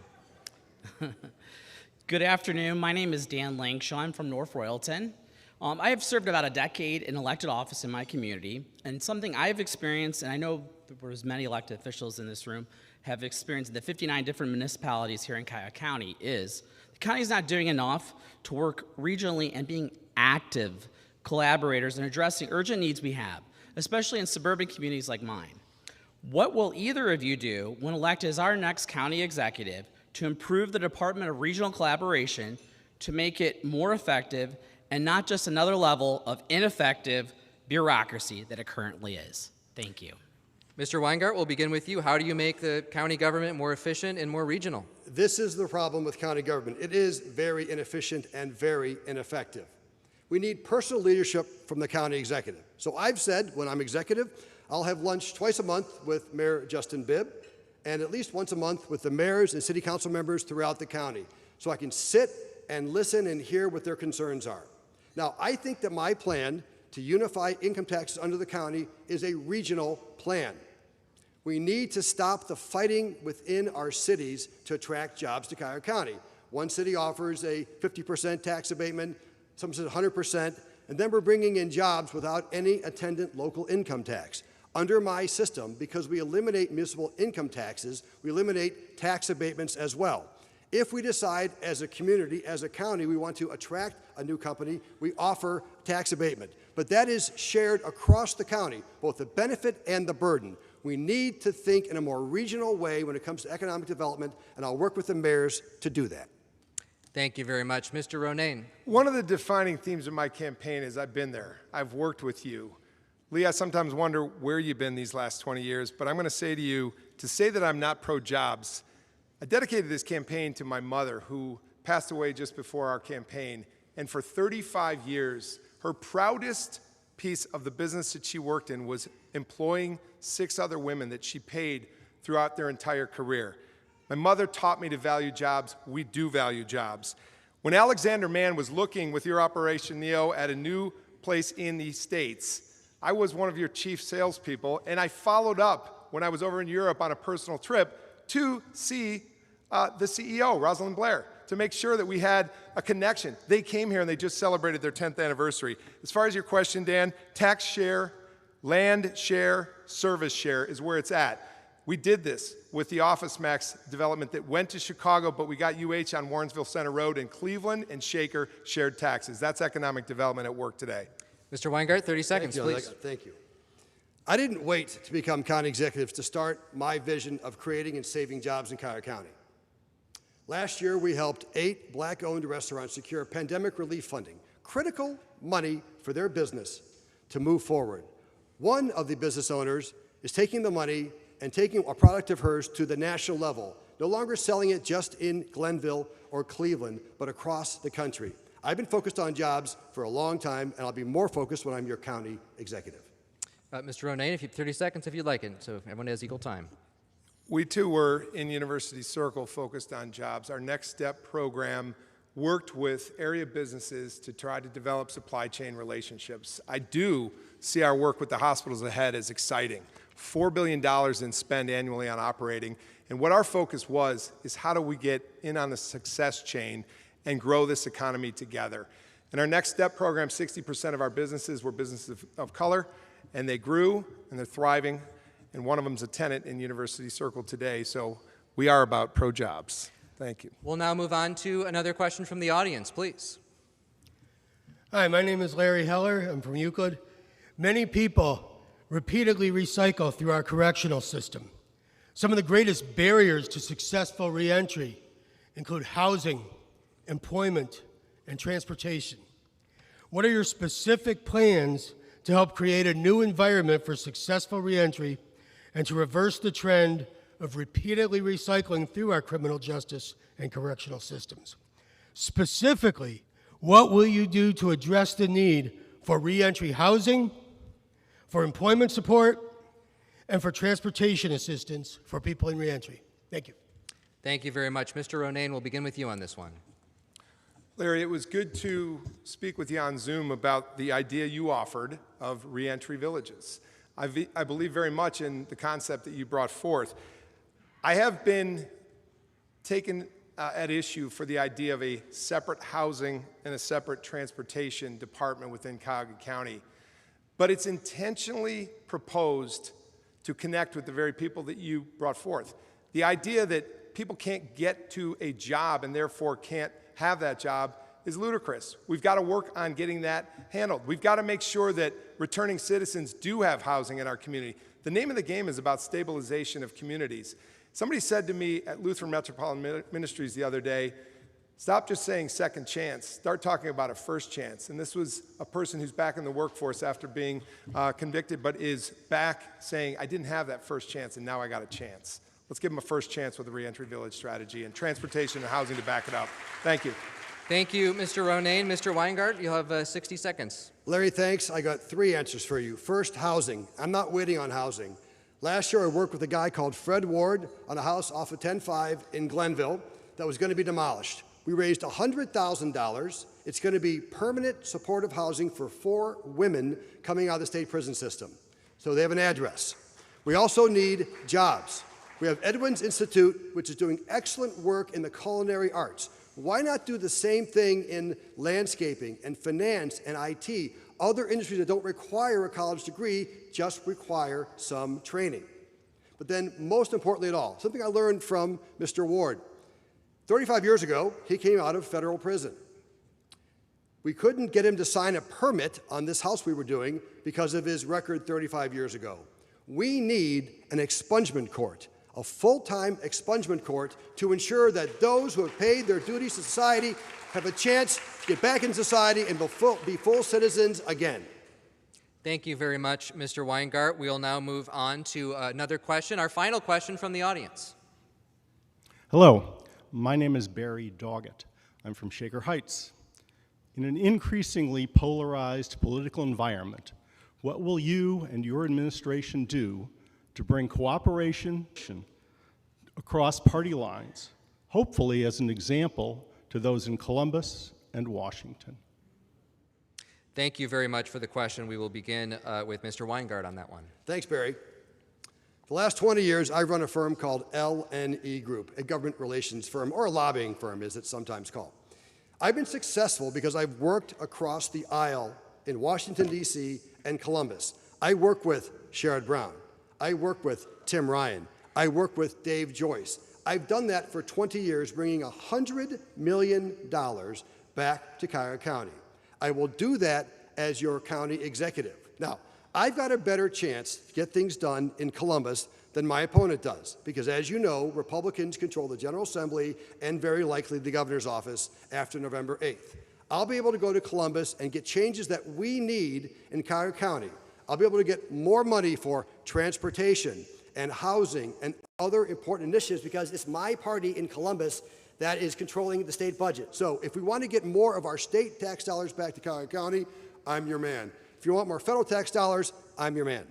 Good afternoon. My name is Dan Langshaw. I'm from North Royalton. I have served about a decade in elected office in my community, and something I've experienced, and I know there's many elected officials in this room, have experienced in the 59 different municipalities here in Cuyahoga County is the county is not doing enough to work regionally and being active collaborators and addressing urgent needs we have, especially in suburban communities like mine. What will either of you do when elected as our next county executive to improve the Department of Regional Collaboration to make it more effective and not just another level of ineffective bureaucracy that it currently is? Thank you. Mr. Weingart, we'll begin with you. How do you make the county government more efficient and more regional? This is the problem with county government. It is very inefficient and very ineffective. We need personal leadership from the county executive. So I've said when I'm executive, I'll have lunch twice a month with Mayor Justin Bibb and at least once a month with the mayors and city council members throughout the county so I can sit and listen and hear what their concerns are. Now, I think that my plan to unify income taxes under the county is a regional plan. We need to stop the fighting within our cities to attract jobs to Cuyahoga County. One city offers a 50% tax abatement, some says 100%, and then we're bringing in jobs without any attendant local income tax. Under my system, because we eliminate municipal income taxes, we eliminate tax abatements as well. If we decide as a community, as a county, we want to attract a new company, we offer tax abatement. But that is shared across the county, both the benefit and the burden. We need to think in a more regional way when it comes to economic development, and I'll work with the mayors to do that. Thank you very much. Mr. Ronayne. One of the defining themes of my campaign is I've been there. I've worked with you. Lee, I sometimes wonder where you've been these last 20 years, but I'm going to say to you, to say that I'm not pro-jobs, I dedicated this campaign to my mother, who passed away just before our campaign, and for 35 years, her proudest piece of the business that she worked in was employing 6 other women that she paid throughout their entire career. My mother taught me to value jobs. We do value jobs. When Alexander Mann was looking with your Operation Neo at a new place in the States, I was one of your chief salespeople, and I followed up when I was over in Europe on a personal trip to see the CEO, Rosalind Blair, to make sure that we had a connection. They came here and they just celebrated their 10th anniversary. As far as your question, Dan, tax share, land share, service share is where it's at. We did this with the Office Max development that went to Chicago, but we got UH on Warrensville Center Road, and Cleveland and Shaker shared taxes. That's economic development at work today. Mr. Weingart, 30 seconds, please. Thank you. I didn't wait to become county executive to start my vision of creating and saving jobs in Cuyahoga County. Last year, we helped 8 Black-owned restaurants secure pandemic relief funding, critical money for their business to move forward. One of the business owners is taking the money and taking a product of hers to the national level, no longer selling it just in Glenville or Cleveland, but across the country. I've been focused on jobs for a long time, and I'll be more focused when I'm your county executive. Mr. Ronayne, if you 30 seconds if you'd like it, so everyone has equal time. We too were in University Circle focused on jobs. Our Next Step program worked with area businesses to try to develop supply chain relationships. I do see our work with the hospitals ahead as exciting. $4 billion in spend annually on operating. And what our focus was is how do we get in on the success chain and grow this economy together. In our Next Step program, 60% of our businesses were businesses of color, and they grew and they're thriving. And one of them is a tenant in University Circle today. So we are about pro-jobs. Thank you. We'll now move on to another question from the audience, please. Hi, my name is Larry Heller. I'm from Euclid. Many people repeatedly recycle through our correctional system. Some of the greatest barriers to successful reentry include housing, employment, and transportation. What are your specific plans to help create a new environment for successful reentry and to reverse the trend of repeatedly recycling through our criminal justice and correctional systems? Specifically, what will you do to address the need for reentry housing, for employment support, and for transportation assistance for people in reentry? Thank you. Thank you very much. Mr. Ronayne, we'll begin with you on this one. Larry, it was good to speak with you on Zoom about the idea you offered of reentry villages. I believe very much in the concept that you brought forth. I have been taken at issue for the idea of a separate housing and a separate transportation department within Cuyahoga County. But it's intentionally proposed to connect with the very people that you brought forth. The idea that people can't get to a job and therefore can't have that job is ludicrous. We've got to work on getting that handled. We've got to make sure that returning citizens do have housing in our community. The name of the game is about stabilization of communities. Somebody said to me at Lutheran Metropolitan Ministries the other day, stop just saying second chance, start talking about a first chance. And this was a person who's back in the workforce after being convicted, but is back saying, I didn't have that first chance and now I got a chance. Let's give them a first chance with the reentry village strategy and transportation and housing to back it up. Thank you. Thank you, Mr. Ronayne. Mr. Weingart, you'll have 60 seconds. Larry, thanks. I got 3 answers for you. First, housing. I'm not waiting on housing. Last year, I worked with a guy called Fred Ward on a house off of 10-5 in Glenville that was going to be demolished. We raised $100,000. It's going to be permanent supportive housing for 4 women coming out of the state prison system. So they have an address. We also need jobs. We have Edwin's Institute, which is doing excellent work in the culinary arts. Why not do the same thing in landscaping and finance and IT, other industries that don't require a college degree, just require some training? But then, most importantly at all, something I learned from Mr. Ward. 35 years ago, he came out of federal prison. We couldn't get him to sign a permit on this house we were doing because of his record 35 years ago. We need an expungement court, a full-time expungement court to ensure that those who have paid their duties to society have a chance to get back in society and be full citizens again. Thank you very much, Mr. Weingart. We'll now move on to another question, our final question from the audience. Hello, my name is Barry Doggett. I'm from Shaker Heights. In an increasingly polarized political environment, what will you and your administration do to bring cooperation across party lines, hopefully as an example to those in Columbus and Washington? Thank you very much for the question. We will begin with Mr. Weingart on that one. Thanks, Barry. For the last 20 years, I've run a firm called LNE Group, a government relations firm, or a lobbying firm, as it's sometimes called. I've been successful because I've worked across the aisle in Washington, D.C. and Columbus. I work with Sherrod Brown. I work with Tim Ryan. I work with Dave Joyce. I've done that for 20 years, bringing $100 million back to Cuyahoga County. I will do that as your county executive. Now, I've got a better chance to get things done in Columbus than my opponent does, because as you know, Republicans control the General Assembly and very likely the governor's office after November 8th. I'll be able to go to Columbus and get changes that we need in Cuyahoga County. I'll be able to get more money for transportation and housing and other important initiatives because it's my party in Columbus that is controlling the state budget. So if we want to get more of our state tax dollars back to Cuyahoga County, I'm your man. If you want more federal tax dollars, I'm your man.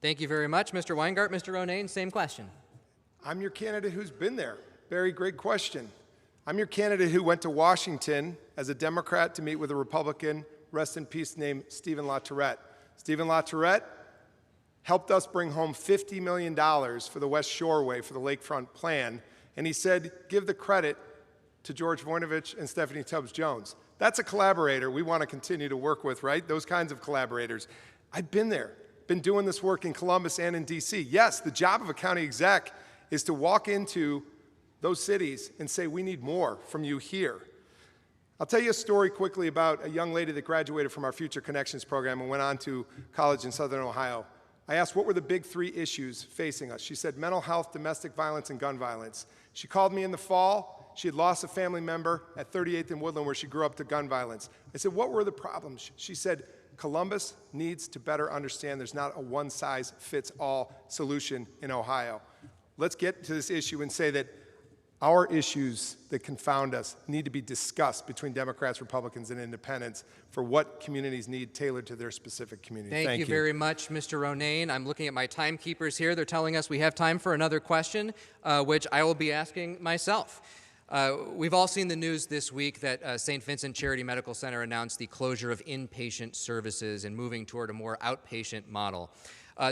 Thank you very much, Mr. Weingart. Mr. Ronayne, same question. I'm your candidate who's been there. Very great question. I'm your candidate who went to Washington as a Democrat to meet with a Republican, rest in peace, named Stephen LaTourette. Stephen LaTourette helped us bring home $50 million for the West Shoreway for the Lakefront Plan, and he said, give the credit to George Voinovich and Stephanie Tubbs-Jones. That's a collaborator we want to continue to work with, right? Those kinds of collaborators. I've been there, been doing this work in Columbus and in D.C. Yes, the job of a county exec is to walk into those cities and say, we need more from you here. I'll tell you a story quickly about a young lady that graduated from our Future Connections program and went on to college in Southern Ohio. I asked what were the big 3 issues facing us. She said mental health, domestic violence, and gun violence. She called me in the fall. She had lost a family member at 38th and Woodland where she grew up to gun violence. I said, what were the problems? She said, Columbus needs to better understand there's not a one-size-fits-all solution in Ohio. Let's get to this issue and say that our issues that confound us need to be discussed between Democrats, Republicans, and independents for what communities need tailored to their specific community. Thank you very much, Mr. Ronayne. I'm looking at my timekeepers here. They're telling us we have time for another question, which I will be asking myself. We've all seen the news this week that St. Vincent Charity Medical Center announced the closure of inpatient services and moving toward a more outpatient model.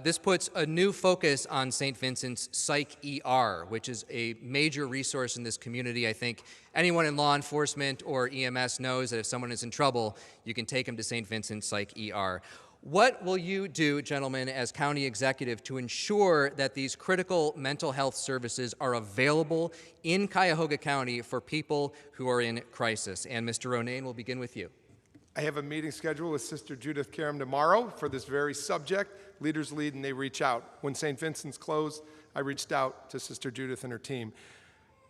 This puts a new focus on St. Vincent's Psych ER, which is a major resource in this community. I think anyone in law enforcement or EMS knows that if someone is in trouble, you can take them to St. Vincent's Psych ER. What will you do, gentlemen, as county executive to ensure that these critical mental health services are available in Cuyahoga County for people who are in crisis? And Mr. Ronayne, we'll begin with you. I have a meeting scheduled with Sister Judith Karam tomorrow for this very subject. Leaders lead and they reach out. When St. Vincent's closed, I reached out to Sister Judith and her team.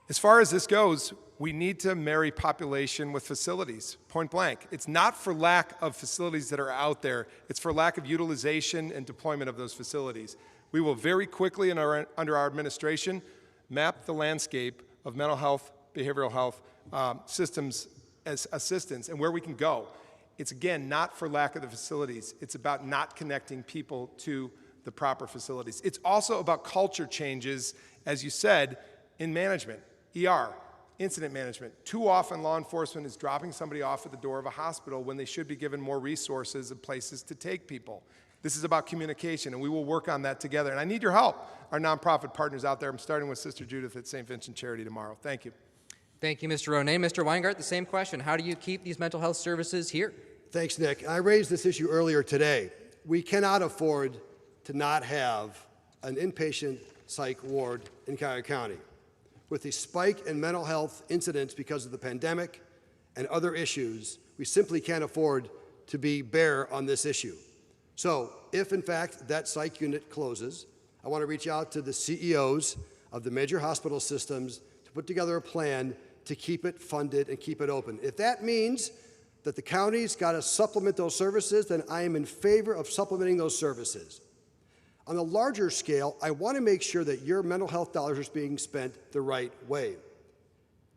As far as this goes, we need to marry population with facilities, point blank. It's not for lack of facilities that are out there. It's for lack of utilization and deployment of those facilities. We will very quickly under our administration map the landscape of mental health, behavioral health systems as assistance and where we can go. It's, again, not for lack of the facilities. It's about not connecting people to the proper facilities. It's also about culture changes, as you said, in management, ER, incident management. Too often, law enforcement is dropping somebody off at the door of a hospital when they should be given more resources and places to take people. This is about communication, and we will work on that together. And I need your help, our nonprofit partners out there. I'm starting with Sister Judith at St. Vincent Charity tomorrow. Thank you. Thank you, Mr. Ronayne. Mr. Weingart, the same question. How do you keep these mental health services here? Thanks, Nick. I raised this issue earlier today. We cannot afford to not have an inpatient psych ward in Cuyahoga County. With the spike in mental health incidents because of the pandemic and other issues, we simply can't afford to be bare on this issue. So if, in fact, that psych unit closes, I want to reach out to the CEOs of the major hospital systems to put together a plan to keep it funded and keep it open. If that means that the county's got to supplement those services, then I am in favor of supplementing those services. On a larger scale, I want to make sure that your mental health dollars are being spent the right way.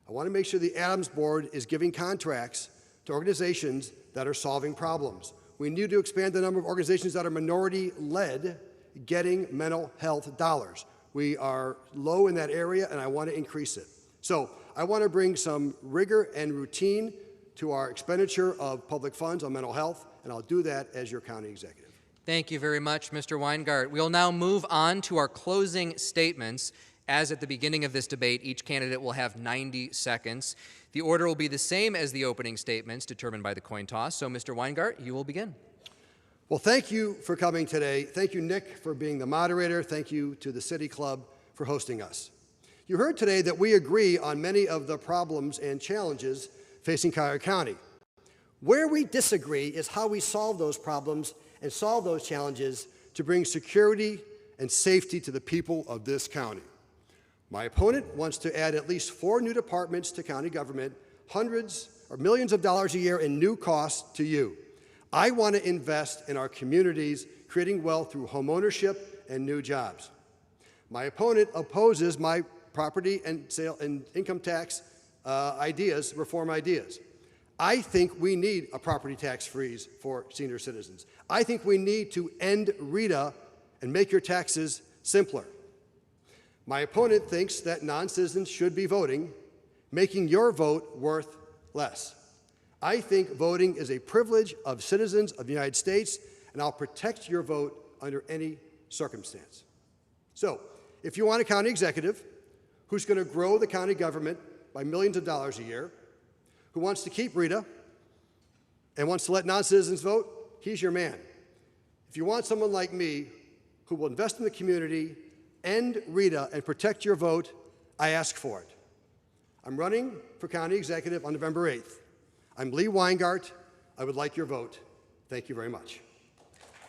I want to make sure the Adams Board is giving contracts to organizations that are solving problems. We need to expand the number of organizations that are minority-led getting mental health dollars. We are low in that area, and I want to increase it. So I want to bring some rigor and routine to our expenditure of public funds on mental health, and I'll do that as your county executive. Thank you very much, Mr. Weingart. We'll now move on to our closing statements. As at the beginning of this debate, each candidate will have 90 seconds. The order will be the same as the opening statements determined by the coin toss. So, Mr. Weingart, you will begin. Well, thank you for coming today. Thank you, Nick, for being the moderator. Thank you to the City Club for hosting us. You heard today that we agree on many of the problems and challenges facing Cuyahoga County. Where we disagree is how we solve those problems and solve those challenges to bring security and safety to the people of this county. My opponent wants to add at least 4 new departments to county government, hundreds or millions of dollars a year in new costs to you. I want to invest in our communities, creating wealth through homeownership and new jobs. My opponent opposes my property and sale and income tax reform ideas. I think we need a property tax freeze for senior citizens. I think we need to end RETA and make your taxes simpler. My opponent thinks that non-citizens should be voting, making your vote worth less. I think voting is a privilege of citizens of the United States, and I'll protect your vote under any circumstance. So, if you want a county executive who's going to grow the county government by millions of dollars a year, who wants to keep RETA and wants to let non-citizens vote, he's your man. If you want someone like me who will invest in the community, end RETA, and protect your vote, I ask for it. I'm running for county executive on November 8th. I'm Lee Weingart. I would like your vote. Thank you very much.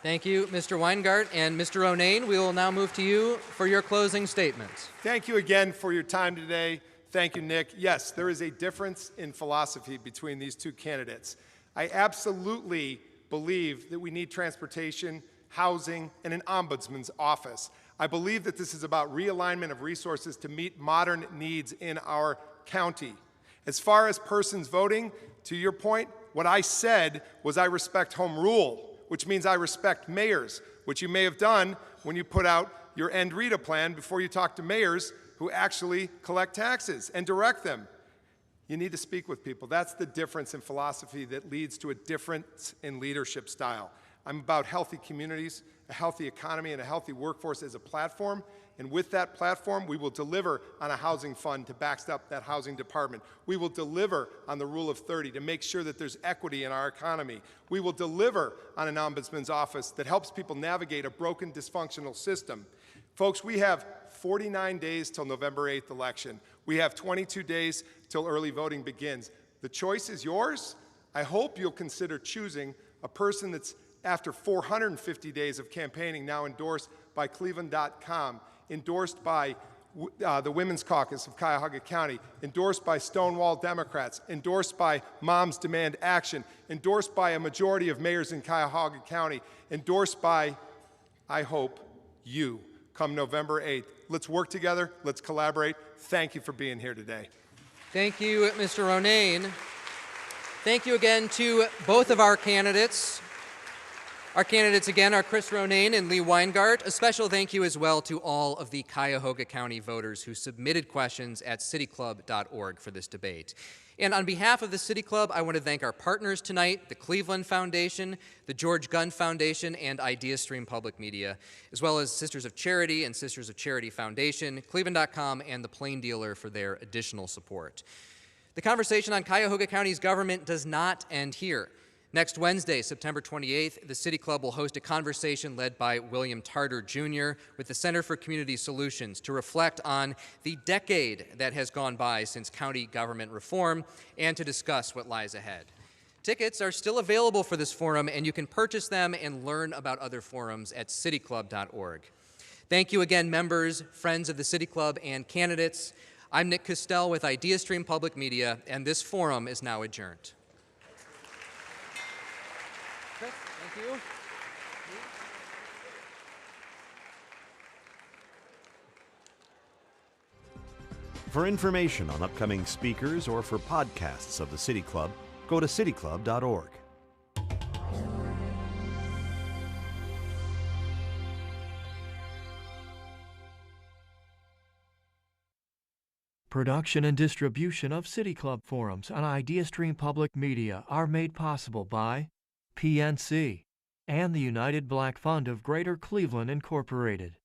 Thank you, Mr. Weingart. And Mr. Ronayne, we will now move to you for your closing statements. Thank you again for your time today. Thank you, Nick. Yes, there is a difference in philosophy between these two candidates. I absolutely believe that we need transportation, housing, and an ombudsman's office. I believe that this is about realignment of resources to meet modern needs in our county. As far as persons voting, to your point, what I said was I respect home rule, which means I respect mayors, which you may have done when you put out your end RETA plan before you talk to mayors who actually collect taxes and direct them. You need to speak with people. That's the difference in philosophy that leads to a difference in leadership style. I'm about healthy communities, a healthy economy, and a healthy workforce as a platform. And with that platform, we will deliver on a housing fund to backstop that housing department. We will deliver on the rule of 30 to make sure that there's equity in our economy. We will deliver on an ombudsman's office that helps people navigate a broken, dysfunctional system. Folks, we have 49 days till November 8th election. We have 22 days till early voting begins. The choice is yours. I hope you'll consider choosing a person that's, after 450 days of campaigning, now endorsed by Cleveland.com, endorsed by the Women's Caucus of Cuyahoga County, endorsed by Stonewall Democrats, endorsed by Moms Demand Action, endorsed by a majority of mayors in Cuyahoga County, endorsed by, I hope, you, come November 8th. Let's work together. Let's collaborate. Thank you for being here today. Thank you, Mr. Ronayne. Thank you again to both of our candidates. Our candidates again are Chris Ronayne and Lee Weingart. A special thank you as well to all of the Cuyahoga County voters who submitted questions at cityclub.org for this debate. And on behalf of the City Club, I want to thank our partners tonight, the Cleveland Foundation, the George Gunn Foundation, and IdeaStream Public Media, as well as Sisters of Charity and Sisters of Charity Foundation, Cleveland.com, and The Plain Dealer for their additional support. The conversation on Cuyahoga County's government does not end here. Next Wednesday, September 28th, the City Club will host a conversation led by William Tarter Jr. with the Center for Community Solutions to reflect on the decade that has gone by since county government reform and to discuss what lies ahead. Tickets are still available for this forum, and you can purchase them and learn about other forums at cityclub.org. Thank you again, members, friends of the City Club, and candidates. I'm Nick Costell with IdeaStream Public Media, and this forum is now adjourned. Chris, thank you. For information on upcoming speakers or for podcasts of the City Club, go to cityclub.org. Production and distribution of City Club forums on IdeaStream Public Media are made possible by PNC and the United Black Fund of Greater Cleveland, Incorporated.